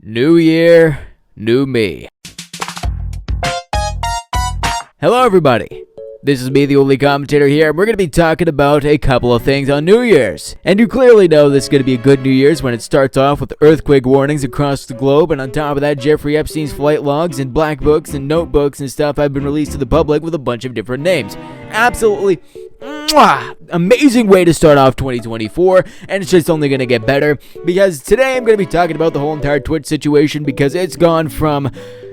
New year, new me. Hello everybody, this is me, the only commentator here, and we're going to be talking about a couple of things on New Year's. And you clearly know this is going to be a good New Year's when it starts off with earthquake warnings across the globe, and on top of that, Jeffrey Epstein's flight logs and black books and notebooks and stuff have been released to the public with a bunch of different names. Absolutely amazing way to start off 2024, and it's just only going to get better, because today I'm going to be talking about the whole entire Twitch situation, because it's gone from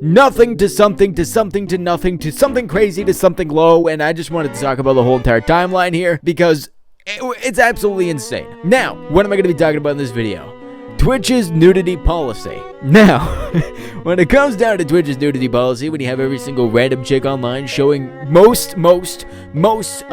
nothing to something to something to nothing to something crazy to something low, and I just wanted to talk about the whole entire timeline here, because it's absolutely insane. Now, what am I going to be talking about in this video? Twitch's nudity policy. Now, when it comes down to Twitch's nudity policy, when you have every single random chick online showing most of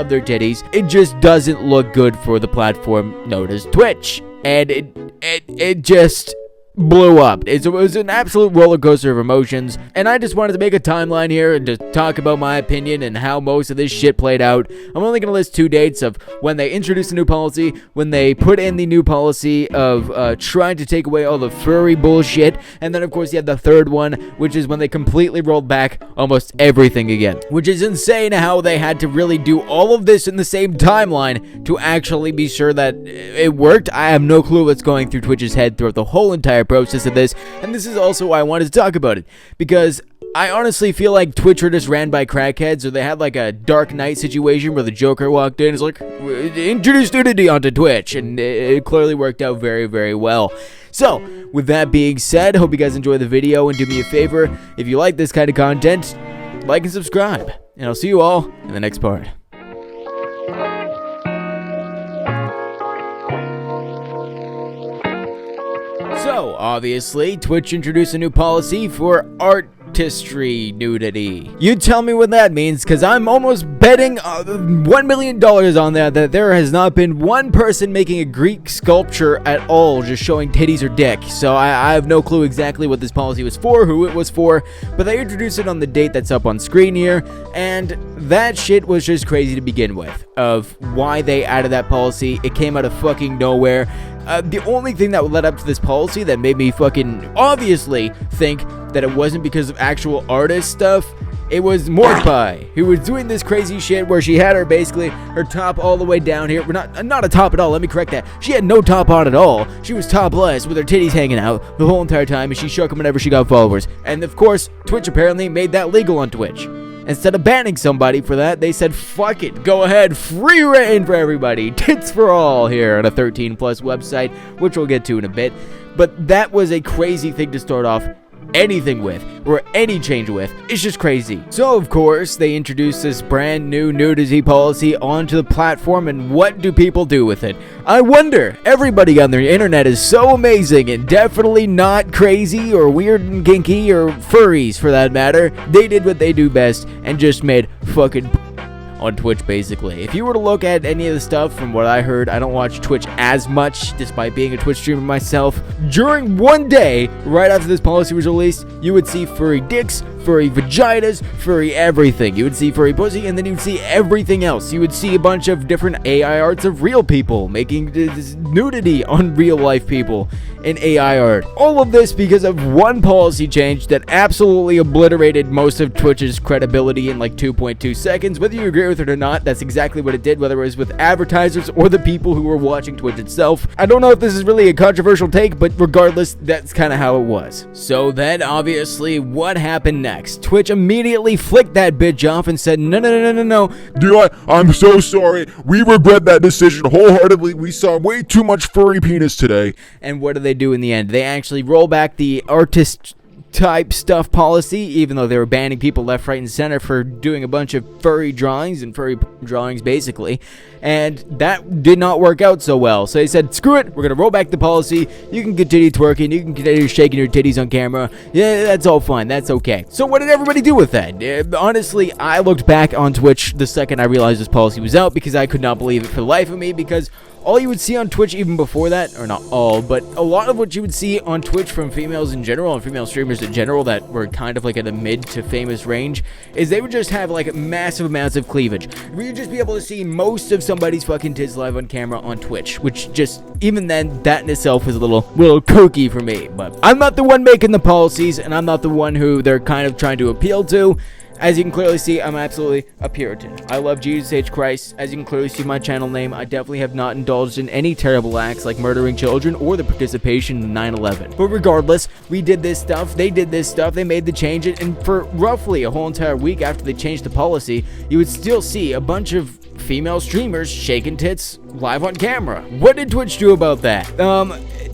their titties, it just doesn't look good for the platform known as Twitch. And it just blew up. It was an absolute roller coaster of emotions, and I just wanted to make a timeline here and just talk about my opinion and how most of this shit played out. I'm only going to list two dates of when they introduced a new policy, when they put in the new policy of trying to take away all the furry bullshit, and then of course you have the third one, which is when they completely rolled back almost everything again, which is insane how they had to really do all of this in the same timeline to actually be sure that it worked. I have no clue what's going through Twitch's head throughout the whole entire process of this, and this is also why I wanted to talk about it, because I honestly feel like Twitch are just ran by crackheads, or they had like a Dark Knight situation where the Joker walked in and was like, introduce nudity onto Twitch, and it clearly worked out very, very well. So, with that being said, hope you guys enjoy the video, and do me a favor, if you like this kind of content, like and subscribe, and I'll see you all in the next part. So, obviously, Twitch introduced a new policy for artistry nudity. You tell me what that means, because I'm almost betting $1 million on that there has not been one person making a Greek sculpture at all just showing titties or dick. So I have no clue exactly what this policy was for, who it was for, but they introduced it on the date that's up on screen here, and that shit was just crazy to begin with, of why they added that policy. It came out of fucking nowhere. The only thing that led up to this policy that made me fucking obviously think that it wasn't because of actual artist stuff, it was Morpie, who was doing this crazy shit where she had her top all the way down here. Not a top at all, let me correct that. She had no top on at all. She was topless with her titties hanging out the whole entire time, and she shook them whenever she got followers. And of course, Twitch apparently made that legal on Twitch. Instead of banning somebody for that, they said, fuck it, go ahead, free reign for everybody, tits for all here on a 13+ website, which we'll get to in a bit. But that was a crazy thing to start off anything with, or any change with. It's just crazy. So of course they introduced this brand new nudity policy onto the platform, and what do people do with it? I wonder. Everybody on the internet is so amazing, and definitely not crazy or weird and kinky or furries for that matter. They did what they do best and just made fucking on Twitch, basically. If you were to look at any of the stuff, from what I heard, I don't watch Twitch as much, despite being a Twitch streamer myself. During one day, right after this policy was released, you would see furry dicks, furry vaginas, furry everything. You would see furry pussy, and then you'd see everything else. You would see a bunch of different AI arts of real people, making this nudity on real life people in AI art. All of this because of one policy change that absolutely obliterated most of Twitch's credibility in like 2.2 seconds. Whether you agree with it or not, that's exactly what it did, whether it was with advertisers or the people who were watching Twitch itself. I don't know if this is really a controversial take, but regardless, that's kind of how it was. So then, obviously, what happened next? Twitch immediately flicked that bitch off and said, no. Dude, I'm so sorry. We regret that decision wholeheartedly. We saw way too much furry penis today. And what do they do in the end? They actually roll back the artist type stuff policy, even though they were banning people left, right, and center for doing a bunch of furry drawings and furry drawings, basically. And that did not work out so well. So they said, screw it, we're going to roll back the policy. You can continue twerking, you can continue shaking your titties on camera. Yeah, that's all fine, that's okay. So what did everybody do with that? Honestly, I looked back on Twitch the second I realized this policy was out, because I could not believe it for the life of me, because all you would see on Twitch even before that, or not all, but a lot of what you would see on Twitch from females in general and female streamers in general that were kind of like at a mid to famous range, is they would just have like massive amounts of cleavage. You'd just be able to see most of somebody's fucking tits live on camera on Twitch, which just, even then, that in itself was a little kooky for me. But I'm not the one making the policies, and I'm not the one who they're kind of trying to appeal to. As you can clearly see, I'm absolutely a Puritan. I love Jesus H. Christ. As you can clearly see my channel name, I definitely have not indulged in any terrible acts like murdering children or the participation in 9/11. But regardless, we did this stuff, they did this stuff, they made the change, and for roughly a whole entire week after they changed the policy, you would still see a bunch of female streamers shaking tits live on camera. What did Twitch do about that?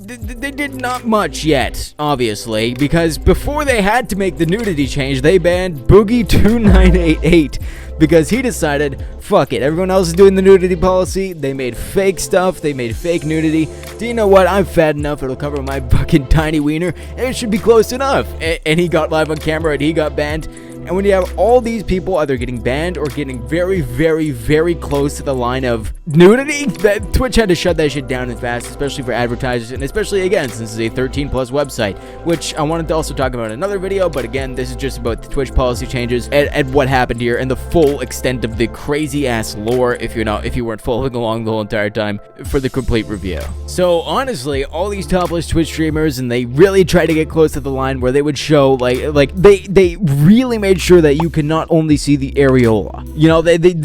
They did not much yet, obviously, because before they had to make the nudity change, they banned Boogie2988 because he decided, fuck it, everyone else is doing the nudity policy, they made fake stuff, they made fake nudity. Do you know what, I'm fat enough, it'll cover my fucking tiny wiener, and it should be close enough. And he got live on camera and he got banned. And when you have all these people either getting banned or getting very, very, very close to the line of nudity, that Twitch had to shut that shit down and fast, especially for advertisers, and especially, again, since it's a 13-plus website, which I wanted to also talk about in another video, but again, this is just about the Twitch policy changes and what happened here and the full extent of the crazy-ass lore, if you weren't following along the whole entire time, for the complete review. So, honestly, all these topless Twitch streamers, and they really tried to get close to the line where they would show, they really made sure that you can not only see the areola,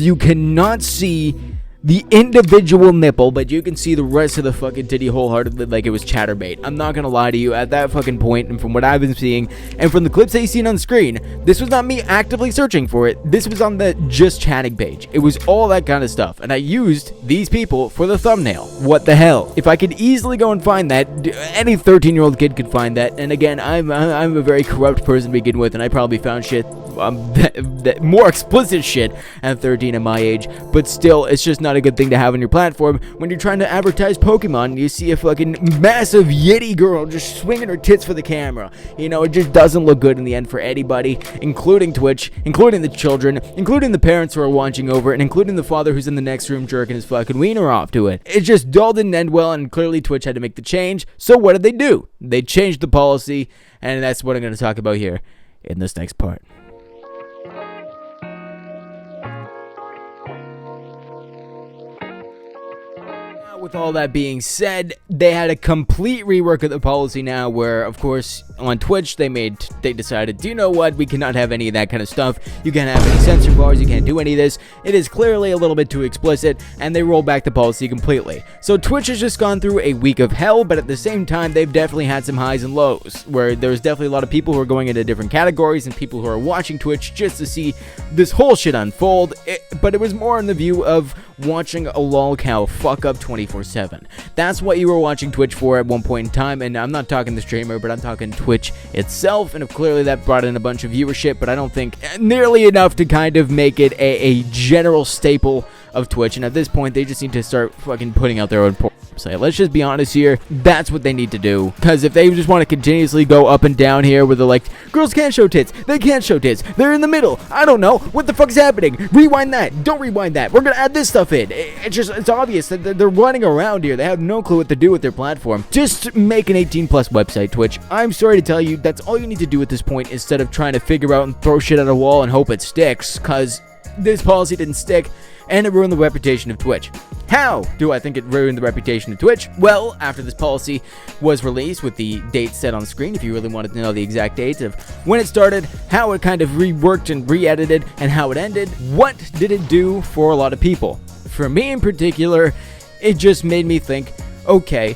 you cannot see the individual nipple, but you can see the rest of the fucking titty wholeheartedly like it was chatterbait. I'm not gonna lie to you, at that fucking point, and from what I've been seeing, and from the clips that you've seen on screen, this was not me actively searching for it, this was on the just chatting page. It was all that kind of stuff, and I used these people for the thumbnail. What the hell? If I could easily go and find that, any 13-year-old kid could find that, and again, I'm a very corrupt person to begin with, and I probably found shit, more explicit shit at 13 at my age, but still, it's just not a good thing to have on your platform when you're trying to advertise Pokemon and you see a fucking massive Yeti girl just swinging her tits for the camera. It just doesn't look good in the end for anybody, including Twitch, including the children, including the parents who are watching over, and including the father who's in the next room jerking his fucking wiener off to it. It just all didn't end well, and clearly Twitch had to make the change, so what did they do? They changed the policy, and that's what I'm going to talk about here in this next part. With all that being said, they had a complete rework of the policy now where, of course, on Twitch, they decided, do you know what, we cannot have any of that kind of stuff, you can't have any censor bars, you can't do any of this, it is clearly a little bit too explicit, and they rolled back the policy completely. So Twitch has just gone through a week of hell, but at the same time, they've definitely had some highs and lows, where there's definitely a lot of people who are going into different categories, and people who are watching Twitch just to see this whole shit unfold, but it was more in the view of watching a lol cow fuck up 24/7. That's what you were watching Twitch for at one point in time, and I'm not talking the streamer, but I'm talking Twitch itself, and clearly that brought in a bunch of viewership, but I don't think nearly enough to kind of make it a general staple of Twitch, and at this point, they just need to start fucking putting out their own website. Let's just be honest here, that's what they need to do, because if they just want to continuously go up and down here where they're like, girls can't show tits, they can't show tits, they're in the middle, I don't know, what the fuck is happening, rewind that, don't rewind that, we're gonna add this stuff in, it's obvious that they're running around here, they have no clue what to do with their platform. Just make an 18+ website, Twitch. I'm sorry to tell you, that's all you need to do at this point instead of trying to figure out and throw shit at a wall and hope it sticks, because this policy didn't stick, and it ruined the reputation of Twitch. How do I think it ruined the reputation of Twitch? Well, after this policy was released with the date set on screen, if you really wanted to know the exact date of when it started, how it kind of reworked and re-edited, and how it ended, what did it do for a lot of people? For me in particular, it just made me think, okay,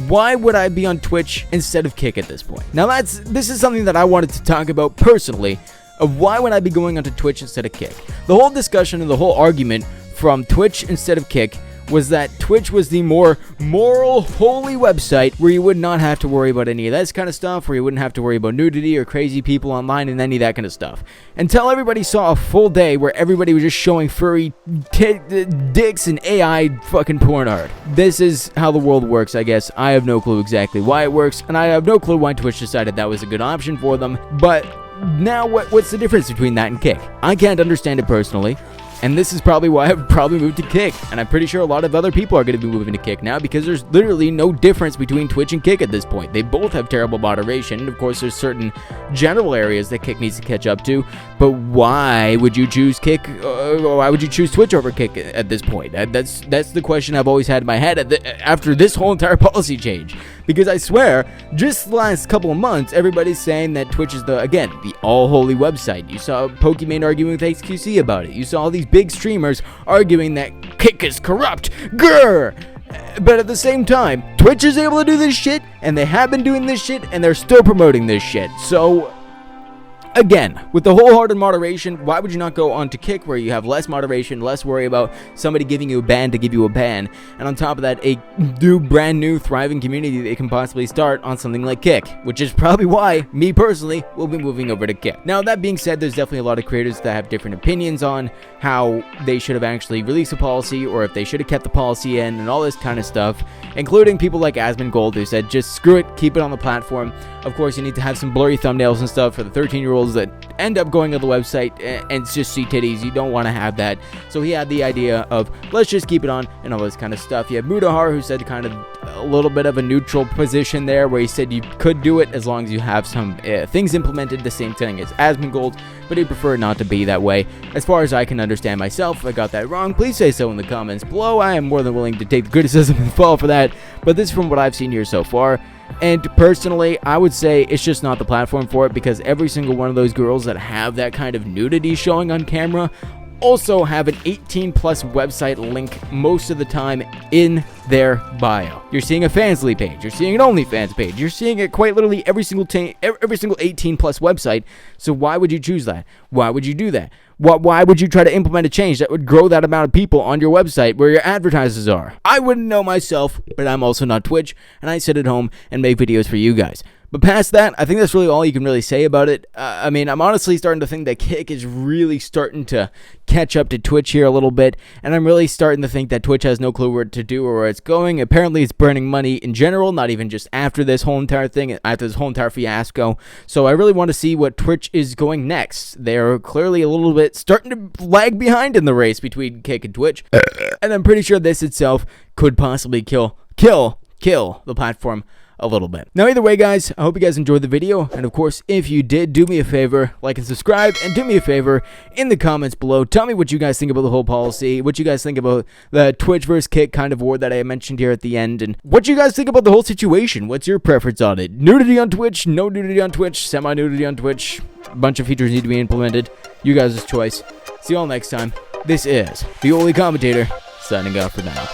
why would I be on Twitch instead of Kick at this point? Now this is something that I wanted to talk about personally, of why would I be going onto Twitch instead of Kick. The whole discussion and the whole argument from Twitch instead of Kick was that Twitch was the more moral, holy website where you would not have to worry about any of that kind of stuff, where you wouldn't have to worry about nudity or crazy people online and any of that kind of stuff. Until everybody saw a full day where everybody was just showing furry dicks and AI fucking porn art. This is how the world works, I guess. I have no clue exactly why it works, and I have no clue why Twitch decided that was a good option for them, but now what's the difference between that and Kick? I can't understand it personally. And this is probably why I've probably moved to Kick. And I'm pretty sure a lot of other people are going to be moving to Kick now, because there's literally no difference between Twitch and Kick at this point. They both have terrible moderation. And of course, there's certain general areas that Kick needs to catch up to. But why would you choose Kick? Why would you choose Twitch over Kick at this point? That's the question I've always had in my head after this whole entire policy change. Because I swear, just the last couple of months, everybody's saying that Twitch is the all-holy website. You saw Pokimane arguing with XQC about it. You saw all these big streamers arguing that Kick is corrupt. Grr! But at the same time, Twitch is able to do this shit, and they have been doing this shit, and they're still promoting this shit. So, again, with the wholehearted moderation, why would you not go on to Kick, where you have less moderation, less worry about somebody giving you a ban to give you a ban, and on top of that, a brand new thriving community they can possibly start on something like Kick, which is probably why, me personally, will be moving over to Kick. Now, that being said, there's definitely a lot of creators that have different opinions on how they should have actually released a policy, or if they should have kept the policy in, and all this kind of stuff, including people like Asmongold, who said, just screw it, keep it on the platform. Of course, you need to have some blurry thumbnails and stuff for the 13-year-olds that end up going to the website and just see titties. You don't want to have that. So he had the idea of, let's just keep it on and all this kind of stuff. You have Mudahar, who said kind of a little bit of a neutral position there, where he said you could do it as long as you have some things implemented, the same thing as Asmongold, but he preferred not to be that way. As far as I can understand myself, if I got that wrong, please say so in the comments below. I am more than willing to take the criticism and fall for that, but this is from what I've seen here so far. And personally, I would say it's just not the platform for it, because every single one of those girls that have that kind of nudity showing on camera also have an 18+ website link most of the time in their bio. You're seeing a Fansly page, you're seeing an OnlyFans page, you're seeing it quite literally every single 18+ website. So why would you choose that? Why would you do that? Why would you try to implement a change that would grow that amount of people on your website where your advertisers are? I wouldn't know myself, but I'm also not Twitch, and I sit at home and make videos for you guys. But past that, I think that's really all you can really say about it. I mean, I'm honestly starting to think that Kick is really starting to catch up to Twitch here a little bit, and I'm really starting to think that Twitch has no clue what to do or where it's going. Apparently, it's burning money in general, not even just after this whole entire thing, after this whole entire fiasco. So I really want to see what Twitch is going next. They're clearly a little bit starting to lag behind in the race between Kick and Twitch, and I'm pretty sure this itself could possibly kill the platform a little bit. Now, either way, guys, I hope you guys enjoyed the video, and of course, if you did, do me a favor, like and subscribe, and do me a favor in the comments below. Tell me what you guys think about the whole policy, what you guys think about the Twitch versus Kick kind of war that I mentioned here at the end, and what you guys think about the whole situation. What's your preference on it? Nudity on Twitch, no nudity on Twitch, semi-nudity on Twitch, a bunch of features need to be implemented. You guys' choice. See you all next time. This is The Holy Commentator, signing off for now.